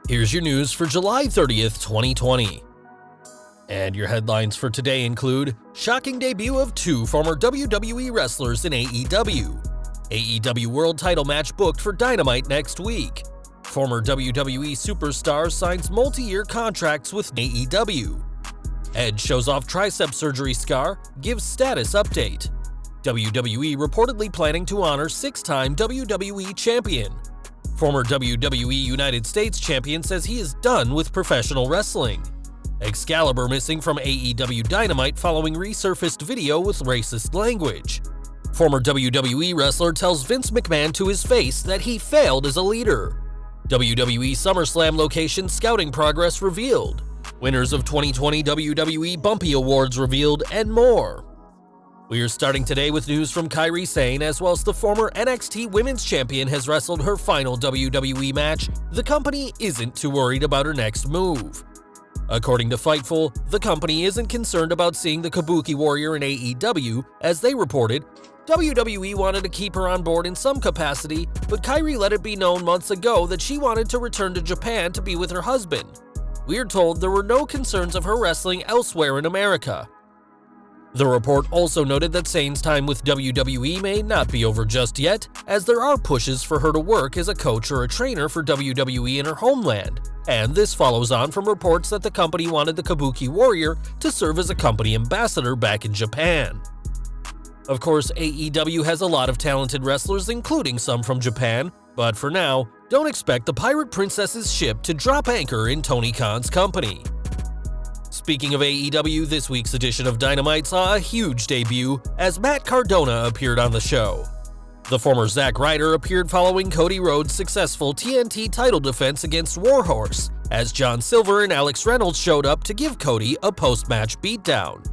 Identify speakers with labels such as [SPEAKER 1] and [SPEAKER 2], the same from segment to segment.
[SPEAKER 1] Here's your news for July 30th, 2020. And your headlines for today include shocking debut of two former WWE wrestlers in AEW. AEW World Title match booked for Dynamite next week. Former WWE superstar signs multi-year contracts with AEW. Edge shows off tricep surgery scar, gives status update. WWE reportedly planning to honor six-time WWE champion. Former WWE United States champion says he is done with professional wrestling. Excalibur missing from AEW Dynamite following resurfaced video with racist language. Former WWE wrestler tells Vince McMahon to his face that he failed as a leader. WWE SummerSlam location scouting progress revealed. Winners of 2020 WWE Bumpy Awards revealed, and more. We are starting today with news from Kairi Sane, as well as the former NXT Women's Champion has wrestled her final WWE match. The company isn't too worried about her next move. According to Fightful, the company isn't concerned about seeing the Kabuki Warrior in AEW, as they reported, WWE wanted to keep her on board in some capacity, but Kairi let it be known months ago that she wanted to return to Japan to be with her husband. We're told there were no concerns of her wrestling elsewhere in America. The report also noted that Sane's time with WWE may not be over just yet, as there are pushes for her to work as a coach or a trainer for WWE in her homeland, and this follows on from reports that the company wanted the Kabuki Warrior to serve as a company ambassador back in Japan. Of course, AEW has a lot of talented wrestlers, including some from Japan, but for now, don't expect the Pirate Princess's ship to drop anchor in Tony Khan's company. Speaking of AEW, this week's edition of Dynamite saw a huge debut as Matt Cardona appeared on the show. The former Zack Ryder appeared following Cody Rhodes' successful TNT title defense against Warhorse, as John Silver and Alex Reynolds showed up to give Cody a post-match beatdown.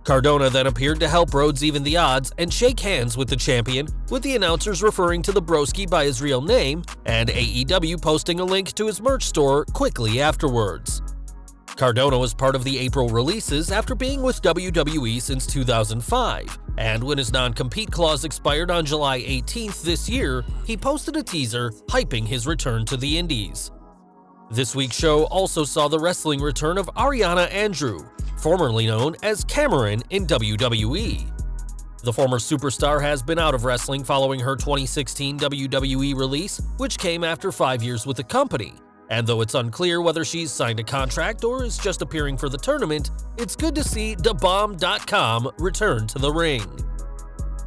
[SPEAKER 1] Cardona then appeared to help Rhodes even the odds and shake hands with the champion, with the announcers referring to the broski by his real name, and AEW posting a link to his merch store quickly afterwards. Cardona was part of the April releases after being with WWE since 2005, and when his non-compete clause expired on July 18th this year, he posted a teaser hyping his return to the Indies. This week's show also saw the wrestling return of Ariana Andrew, formerly known as Cameron in WWE. The former superstar has been out of wrestling following her 2016 WWE release, which came after 5 years with the company. And though it's unclear whether she's signed a contract or is just appearing for the tournament, it's good to see DaBomb.com return to the ring.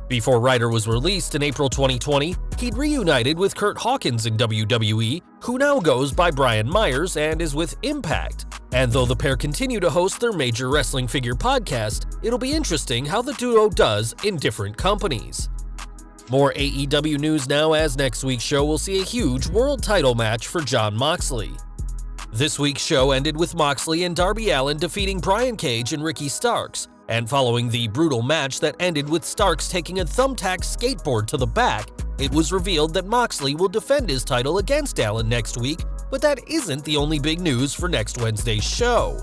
[SPEAKER 1] Before Ryder was released in April 2020, he'd reunited with Kurt Hawkins in WWE, who now goes by Brian Myers and is with Impact. And though the pair continue to host their major wrestling figure podcast, it'll be interesting how the duo does in different companies. More AEW news now, as next week's show will see a huge world title match for Jon Moxley. This week's show ended with Moxley and Darby Allin defeating Brian Cage and Ricky Starks, and following the brutal match that ended with Starks taking a thumbtack skateboard to the back, it was revealed that Moxley will defend his title against Allin next week, but that isn't the only big news for next Wednesday's show.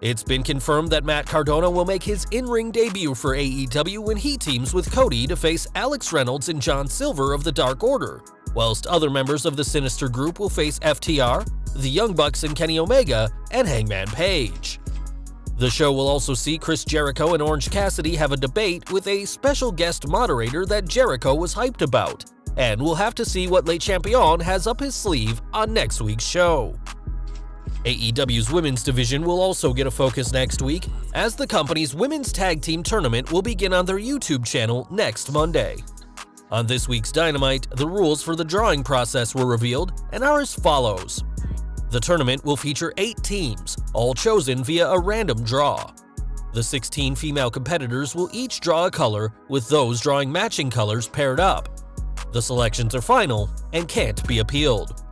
[SPEAKER 1] It's been confirmed that Matt Cardona will make his in-ring debut for AEW when he teams with Cody to face Alex Reynolds and John Silver of the Dark Order, whilst other members of the Sinister Group will face FTR, the Young Bucks and Kenny Omega, and Hangman Page. The show will also see Chris Jericho and Orange Cassidy have a debate with a special guest moderator that Jericho was hyped about, and we'll have to see what Le Champion has up his sleeve on next week's show. AEW's women's division will also get a focus next week, as the company's women's tag team tournament will begin on their YouTube channel next Monday. On this week's Dynamite, the rules for the drawing process were revealed and are as follows. The tournament will feature 8 teams, all chosen via a random draw. The 16 female competitors will each draw a color, with those drawing matching colors paired up. The selections are final and can't be appealed.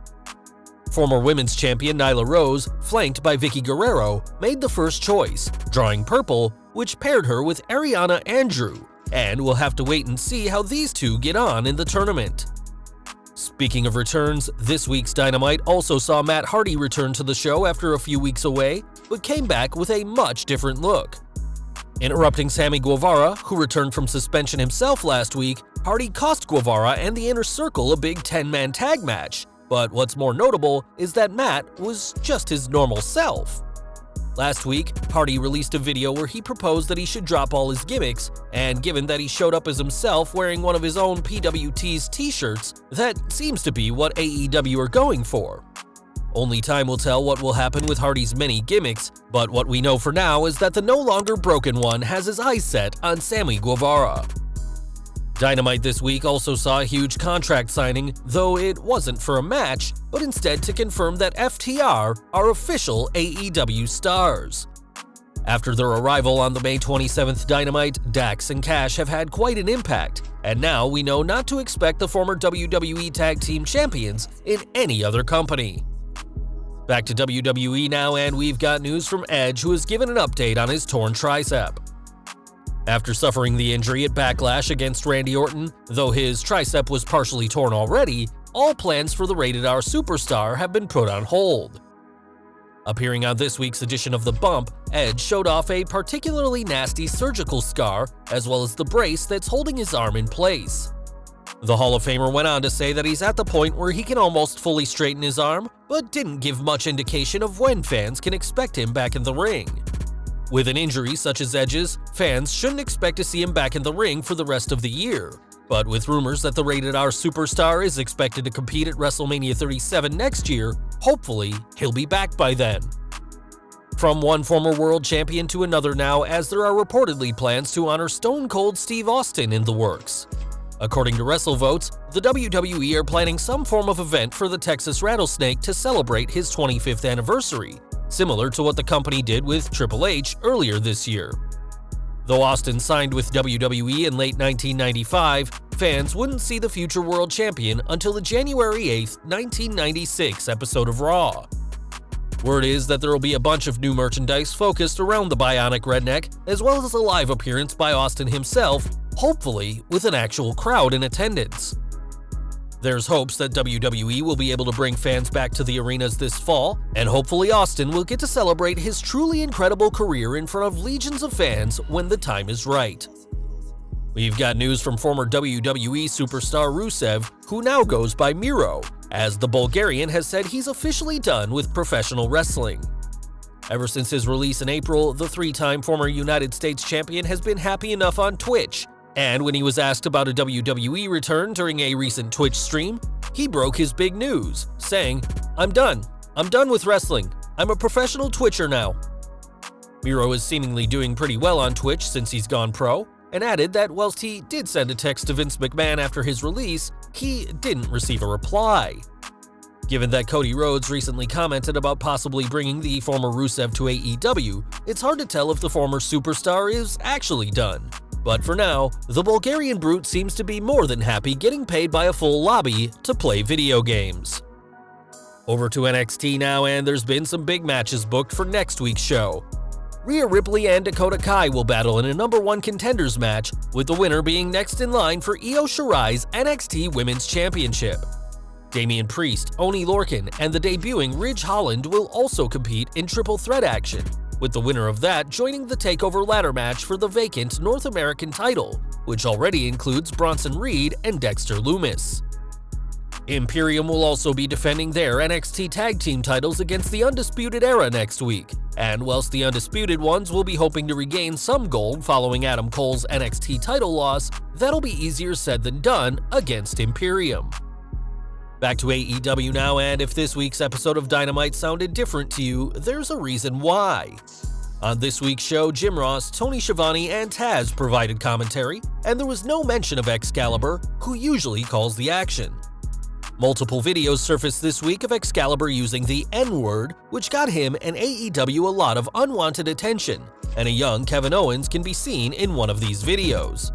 [SPEAKER 1] Former women's champion Nyla Rose, flanked by Vicky Guerrero, made the first choice, drawing purple, which paired her with Ariana Andrew, and we'll have to wait and see how these two get on in the tournament. Speaking of returns, this week's Dynamite also saw Matt Hardy return to the show after a few weeks away, but came back with a much different look. Interrupting Sammy Guevara, who returned from suspension himself last week, Hardy cost Guevara and the Inner Circle a big 10-man tag match, but what's more notable is that Matt was just his normal self. Last week, Hardy released a video where he proposed that he should drop all his gimmicks, and given that he showed up as himself wearing one of his own PWT's t-shirts, that seems to be what AEW are going for. Only time will tell what will happen with Hardy's many gimmicks, but what we know for now is that the no longer broken one has his eyes set on Sammy Guevara. Dynamite this week also saw a huge contract signing, though it wasn't for a match, but instead to confirm that FTR are official AEW stars. After their arrival on the May 27th Dynamite, Dax and Cash have had quite an impact, and now we know not to expect the former WWE Tag Team Champions in any other company. Back to WWE now, and we've got news from Edge, who has given an update on his torn tricep. After suffering the injury at Backlash against Randy Orton, though his tricep was partially torn already, all plans for the Rated R Superstar have been put on hold. Appearing on this week's edition of The Bump, Edge showed off a particularly nasty surgical scar, as well as the brace that's holding his arm in place. The Hall of Famer went on to say that he's at the point where he can almost fully straighten his arm, but didn't give much indication of when fans can expect him back in the ring. With an injury such as Edge's, fans shouldn't expect to see him back in the ring for the rest of the year. But with rumors that the Rated R Superstar is expected to compete at WrestleMania 37 next year, hopefully he'll be back by then. From one former world champion to another now, as there are reportedly plans to honor Stone Cold Steve Austin in the works. According to WrestleVotes, the WWE are planning some form of event for the Texas Rattlesnake to celebrate his 25th anniversary, similar to what the company did with Triple H earlier this year. Though Austin signed with WWE in late 1995, fans wouldn't see the future world champion until the January 8, 1996 episode of Raw. Word is that there will be a bunch of new merchandise focused around the Bionic Redneck, as well as a live appearance by Austin himself, hopefully with an actual crowd in attendance. There's hopes that WWE will be able to bring fans back to the arenas this fall, and hopefully Austin will get to celebrate his truly incredible career in front of legions of fans when the time is right. We've got news from former WWE superstar Rusev, who now goes by Miro, as the Bulgarian has said he's officially done with professional wrestling. Ever since his release in April, the three-time former United States champion has been happy enough on Twitch, and when he was asked about a WWE return during a recent Twitch stream, he broke his big news, saying, I'm done with wrestling. I'm a professional Twitcher now." Miro is seemingly doing pretty well on Twitch since he's gone pro, and added that whilst he did send a text to Vince McMahon after his release, he didn't receive a reply. Given that Cody Rhodes recently commented about possibly bringing the former Rusev to AEW, it's hard to tell if the former superstar is actually done. But for now, the Bulgarian brute seems to be more than happy getting paid by a full lobby to play video games. Over to NXT now, and there's been some big matches booked for next week's show. Rhea Ripley and Dakota Kai will battle in a #1 contenders match, with the winner being next in line for Io Shirai's NXT Women's Championship. Damian Priest, Oney Lorcan, and the debuting Ridge Holland will also compete in triple threat action, with the winner of that joining the TakeOver ladder match for the vacant North American title, which already includes Bronson Reed and Dexter Lumis. Imperium will also be defending their NXT Tag Team titles against the Undisputed Era next week, and whilst the Undisputed Ones will be hoping to regain some gold following Adam Cole's NXT title loss, that'll be easier said than done against Imperium. Back to AEW now, and if this week's episode of Dynamite sounded different to you, there's a reason why. On this week's show, Jim Ross, Tony Schiavone, and Taz provided commentary, and there was no mention of Excalibur, who usually calls the action. Multiple videos surfaced this week of Excalibur using the N-word, which got him and AEW a lot of unwanted attention, and a young Kevin Owens can be seen in one of these videos.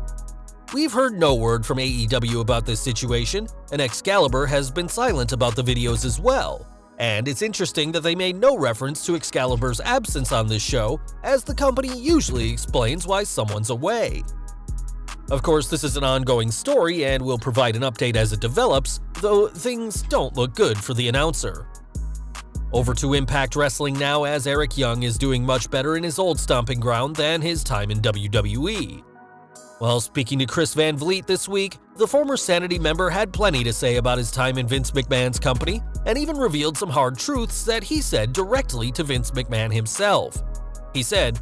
[SPEAKER 1] We've heard no word from AEW about this situation, and Excalibur has been silent about the videos as well. And it's interesting that they made no reference to Excalibur's absence on this show, as the company usually explains why someone's away. Of course, this is an ongoing story and we'll provide an update as it develops, though things don't look good for the announcer. Over to Impact Wrestling now, as Eric Young is doing much better in his old stomping ground than his time in WWE. While speaking to Chris Van Vliet this week, the former Sanity member had plenty to say about his time in Vince McMahon's company and even revealed some hard truths that he said directly to Vince McMahon himself. He said,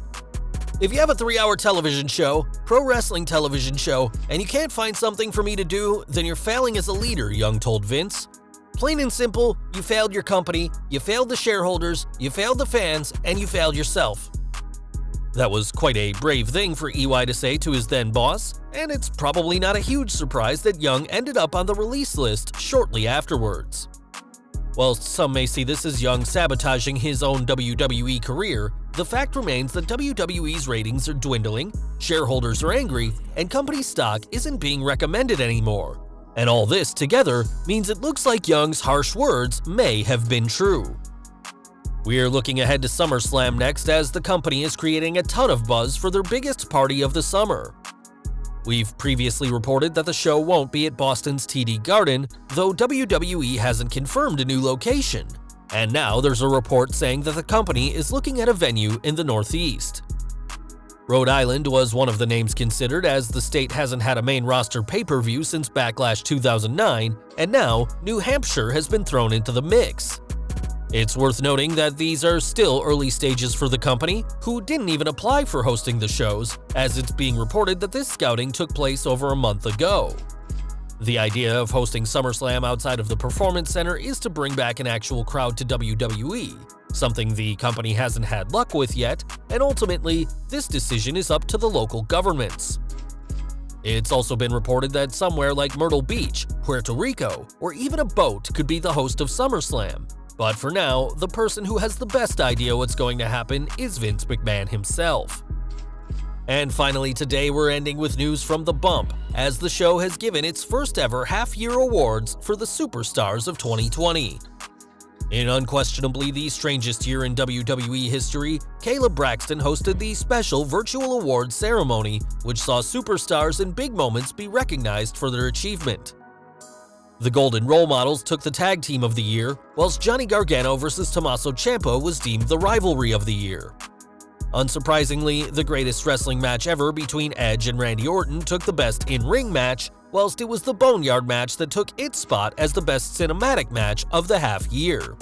[SPEAKER 1] "If you have a 3-hour television show, pro wrestling television show, and you can't find something for me to do, then you're failing as a leader," Young told Vince. "Plain and simple, you failed your company, you failed the shareholders, you failed the fans, and you failed yourself." That was quite a brave thing for EY to say to his then boss, and it's probably not a huge surprise that Young ended up on the release list shortly afterwards. While some may see this as Young sabotaging his own WWE career, the fact remains that WWE's ratings are dwindling, shareholders are angry, and company stock isn't being recommended anymore. And all this together means it looks like Young's harsh words may have been true. We're looking ahead to SummerSlam next, as the company is creating a ton of buzz for their biggest party of the summer. We've previously reported that the show won't be at Boston's TD Garden, though WWE hasn't confirmed a new location. And now there's a report saying that the company is looking at a venue in the Northeast. Rhode Island was one of the names considered, as the state hasn't had a main roster pay-per-view since Backlash 2009, and now New Hampshire has been thrown into the mix. It's worth noting that these are still early stages for the company, who didn't even apply for hosting the shows, as it's being reported that this scouting took place over a month ago. The idea of hosting SummerSlam outside of the Performance Center is to bring back an actual crowd to WWE, something the company hasn't had luck with yet, and ultimately, this decision is up to the local governments. It's also been reported that somewhere like Myrtle Beach, Puerto Rico, or even a boat could be the host of SummerSlam. But for now, the person who has the best idea what's going to happen is Vince McMahon himself. And finally today, we're ending with news from The Bump, as the show has given its first ever half-year awards for the Superstars of 2020. In unquestionably the strangest year in WWE history, Kayla Braxton hosted the special virtual awards ceremony, which saw superstars in big moments be recognized for their achievement. The Golden Role Models took the Tag Team of the Year, whilst Johnny Gargano vs. Tommaso Ciampa was deemed the Rivalry of the Year. Unsurprisingly, the greatest wrestling match ever between Edge and Randy Orton took the Best In-Ring Match, whilst it was the Boneyard match that took its spot as the Best Cinematic Match of the half-year.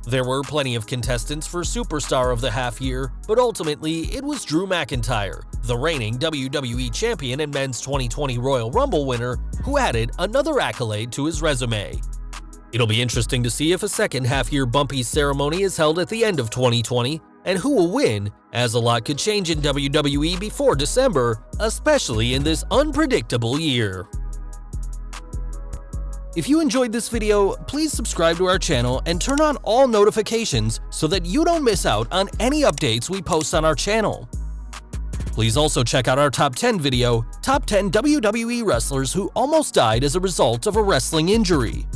[SPEAKER 1] There were plenty of contestants for Superstar of the half-year, but ultimately it was Drew McIntyre, the reigning WWE Champion and Men's 2020 Royal Rumble winner, who added another accolade to his resume. It'll be interesting to see if a second half-year Bumpy ceremony is held at the end of 2020, and who will win, as a lot could change in WWE before December, especially in this unpredictable year. If you enjoyed this video, please subscribe to our channel and turn on all notifications so that you don't miss out on any updates we post on our channel. Please also check out our Top 10 video, Top 10 WWE Wrestlers Who Almost Died as a Result of a Wrestling Injury.